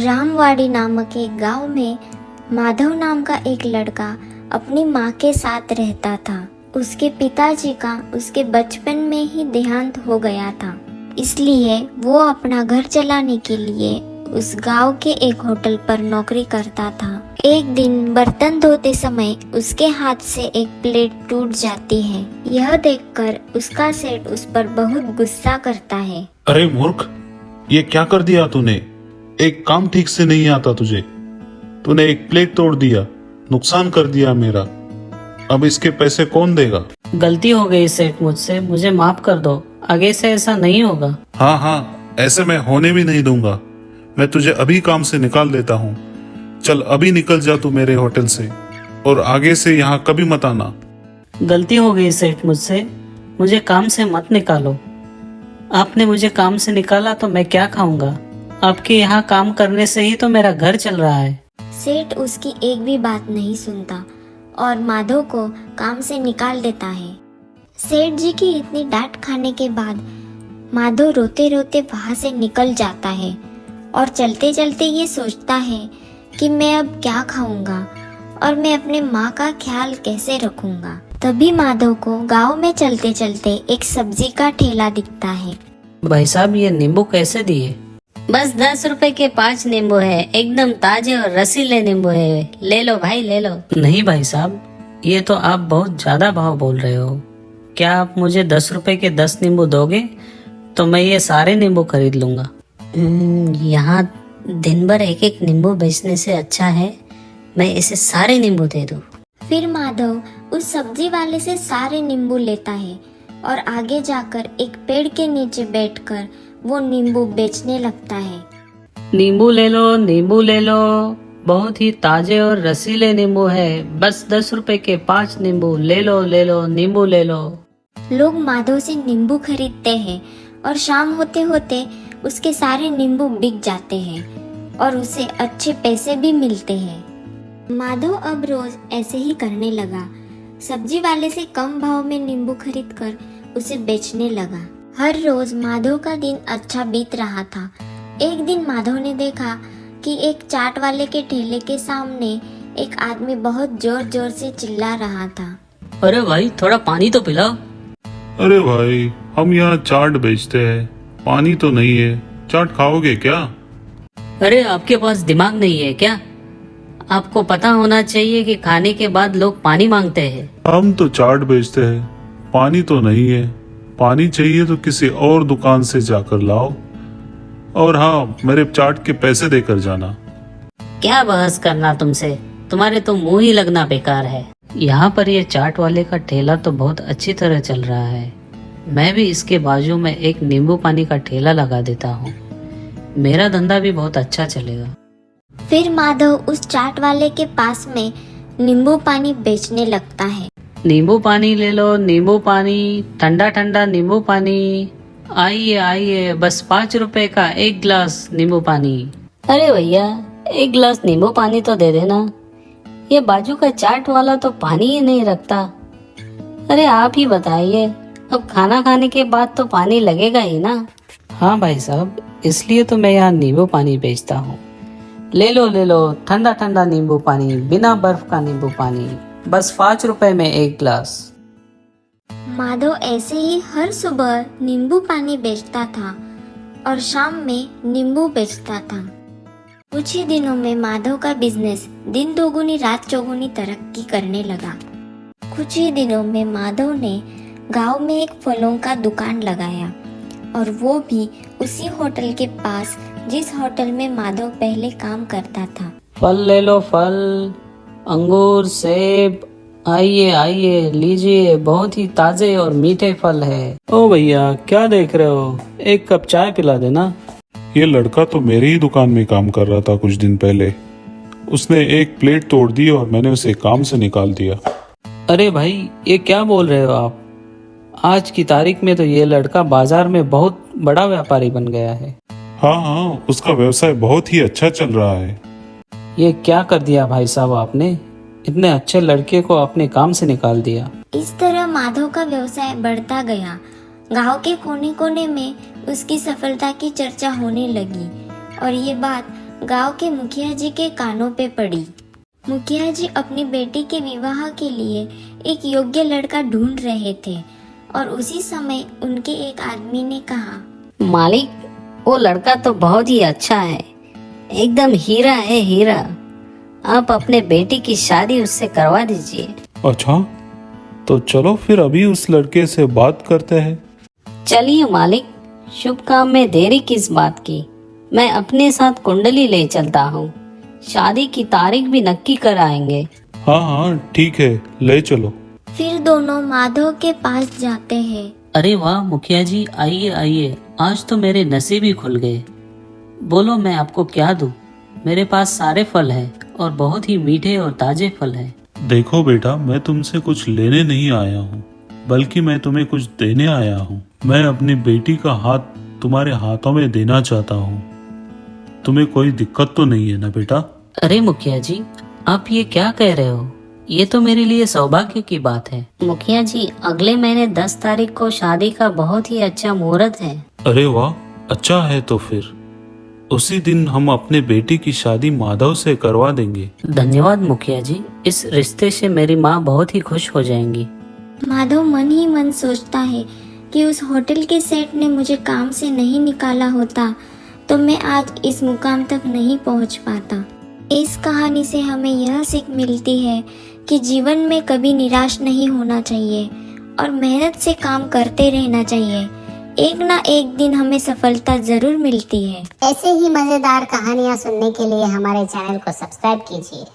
रामवाड़ी नामक एक गांव में माधव नाम का एक लड़का अपनी माँ के साथ रहता था। उसके पिताजी का उसके बचपन में ही देहांत हो गया था, इसलिए वो अपना घर चलाने के लिए उस गांव के एक होटल पर नौकरी करता था। एक दिन बर्तन धोते समय उसके हाथ से एक प्लेट टूट जाती है। यह देखकर उसका सेठ उस पर बहुत गुस्सा करता है। अरे मूर्ख, ये क्या कर दिया तूने? एक काम ठीक से नहीं आता तुझे। तूने एक प्लेट तोड़ दिया, नुकसान कर दिया मेरा। अब इसके पैसे कौन देगा? गलती हो गई सेठ मुझसे, मुझे माफ कर दो। आगे से ऐसा नहीं होगा। हाँ, ऐसे मैं होने भी नहीं दूंगा। मैं तुझे अभी काम से निकाल देता हूँ। चल अभी निकल जा तू मेरे होटल से, और आगे से यहाँ कभी मत आना। गलती हो गई सेठ मुझसे, मुझे काम से मत निकालो। आपने मुझे काम से निकाला तो मैं क्या खाऊंगा? आपके यहाँ काम करने से ही तो मेरा घर चल रहा है। सेठ उसकी एक भी बात नहीं सुनता और माधव को काम से निकाल देता है। सेठ जी की इतनी डांट खाने के बाद माधव रोते रोते वहां से निकल जाता है और चलते चलते ये सोचता है कि मैं अब क्या खाऊंगा और मैं अपने माँ का ख्याल कैसे रखूंगा। तभी माधव को गांव में चलते चलते एक सब्जी का ठेला दिखता है। भाई साहब, ये नींबू कैसे दिए? बस 10 रुपए के 5 नींबू है, एकदम ताजे और रसीले नींबू है। ले लो भाई, ले लो। नहीं भाई साहब, ये तो आप बहुत ज्यादा भाव बोल रहे हो। क्या आप मुझे 10 रुपए के 10 नींबू दोगे तो मैं ये सारे नींबू खरीद लूंगा। यहाँ दिन भर एक एक नींबू बेचने से अच्छा है मैं इसे सारे नींबू दे दूँ। फिर माधव उस सब्जी वाले से सारे नींबू लेता है और आगे जाकर एक पेड़ के नीचे बैठकर वो नींबू बेचने लगता है। नींबू ले लो, नींबू ले लो, बहुत ही ताजे और रसीले नींबू है। बस 10 रुपए के 5 नींबू, ले लो ले लो, नींबू ले लो। लोग माधव से नींबू खरीदते हैं और शाम होते होते उसके सारे नींबू बिक जाते हैं और उसे अच्छे पैसे भी मिलते हैं। माधव अब रोज ऐसे ही करने लगा। सब्जी वाले से कम भाव में नींबू खरीदकर उसे बेचने लगा। हर रोज माधव का दिन अच्छा बीत रहा था। एक दिन माधव ने देखा कि एक चाट वाले के ठेले के सामने एक आदमी बहुत जोर जोर से चिल्ला रहा था। अरे भाई, थोड़ा पानी तो पिलाओ। अरे भाई, हम यहाँ चाट बेचते हैं, पानी तो नहीं है। चाट खाओगे क्या? अरे आपके पास दिमाग नहीं है क्या? आपको पता होना चाहिए कि खाने के बाद लोग पानी मांगते हैं। हम तो चाट बेचते हैं, पानी तो नहीं है। पानी चाहिए तो किसी और दुकान से जाकर लाओ, और हाँ, मेरे चाट के पैसे देकर जाना। क्या बहस करना तुमसे, तुम्हारे तो मुंह ही लगना बेकार है। यहाँ पर ये चाट वाले का ठेला तो बहुत अच्छी तरह चल रहा है। मैं भी इसके बाजू में एक नींबू पानी का ठेला लगा देता हूँ, मेरा धंधा भी बहुत अच्छा चलेगा। फिर माधव उस चाट वाले के पास में नींबू पानी बेचने लगता है। नींबू पानी ले लो, नींबू पानी, ठंडा ठंडा नींबू पानी। आइए आइए, बस 5 रुपए का 1 गिलास नींबू पानी। अरे भैया, 1 गिलास नींबू पानी तो दे देना। ये बाजू का चाट वाला तो पानी ही नहीं रखता। अरे आप ही बताइए, अब खाना खाने के बाद तो पानी लगेगा ही ना। हाँ भाई साहब, इसलिए तो मैं यहाँ नींबू पानी बेचता हूँ। ले लो, ठंडा ठंडा नींबू पानी, बिना बर्फ का नींबू पानी, बस 5 रुपए में 1 गिलास। माधव ऐसे ही हर सुबह नींबू पानी बेचता था और शाम में नींबू बेचता था। कुछ ही दिनों में माधव का बिजनेस दिन दोगुनी रात चौगुनी तरक्की करने लगा। कुछ ही दिनों में माधव ने गांव में एक फलों का दुकान लगाया, और वो भी उसी होटल के पास जिस होटल में माधव पहले काम करता था। फल ले लो, फल, अंगूर, सेब, आइए आइए, लीजिए, बहुत ही ताजे और मीठे फल है। ओ भैया, क्या देख रहे हो? एक कप चाय पिला देना। ये लड़का तो मेरी ही दुकान में काम कर रहा था कुछ दिन पहले। उसने एक प्लेट तोड़ दी और मैंने उसे काम से निकाल दिया। अरे भाई, ये क्या बोल रहे हो आप? आज की तारीख में तो ये लड़का बाजार में बहुत बड़ा व्यापारी बन गया है। हाँ, उसका व्यवसाय बहुत ही अच्छा चल रहा है। ये क्या कर दिया भाई साहब आपने? इतने अच्छे लड़के को अपने काम से निकाल दिया। इस तरह माधव का व्यवसाय बढ़ता गया। गांव के कोने कोने में उसकी सफलता की चर्चा होने लगी और ये बात गांव के मुखिया जी के कानों पे पड़ी। मुखिया जी अपनी बेटी के विवाह के लिए एक योग्य लड़का ढूंढ रहे थे और उसी समय उनके एक आदमी ने कहा, मालिक, वो लड़का तो बहुत ही अच्छा है, एकदम हीरा है, हीरा। आप अपने बेटी की शादी उससे करवा दीजिए। अच्छा, तो चलो फिर अभी उस लड़के से बात करते हैं। चलिए मालिक, शुभ काम में देरी किस बात की। मैं अपने साथ कुंडली ले चलता हूँ, शादी की तारीख भी नक्की कर आएंगे। हाँ हाँ ठीक है, ले चलो। फिर दोनों माधव के पास जाते हैं। अरे वाह मुखिया जी, आइए आइए, आज तो मेरे नसीब ही खुल गए। बोलो मैं आपको क्या दूं? मेरे पास सारे फल हैं और बहुत ही मीठे और ताजे फल हैं। देखो बेटा, मैं तुमसे कुछ लेने नहीं आया हूँ, बल्कि मैं तुम्हें कुछ देने आया हूँ। मैं अपनी बेटी का हाथ तुम्हारे हाथों में देना चाहता हूँ। तुम्हें कोई दिक्कत तो नहीं है ना बेटा? अरे मुखिया जी, आप ये क्या कह रहे हो? ये तो मेरे लिए सौभाग्य की बात है। मुखिया जी, अगले महीने 10 तारीख को शादी का बहुत ही अच्छा मुहूर्त है। अरे वाह, अच्छा है। तो फिर उसी दिन हम अपने बेटी की शादी माधव से करवा देंगे। धन्यवाद मुखिया जी, इस रिश्ते से मेरी माँ बहुत ही खुश हो जाएंगी। माधव मन ही मन सोचता है कि उस होटल के सेठ ने मुझे काम से नहीं निकाला होता तो मैं आज इस मुकाम तक नहीं पहुंच पाता। इस कहानी से हमें यह सीख मिलती है कि जीवन में कभी निराश नहीं होना चाहिए और मेहनत से काम करते रहना चाहिए। एक ना एक दिन हमें सफलता जरूर मिलती है। ऐसे ही मजेदार कहानियाँ सुनने के लिए हमारे चैनल को सब्सक्राइब कीजिए।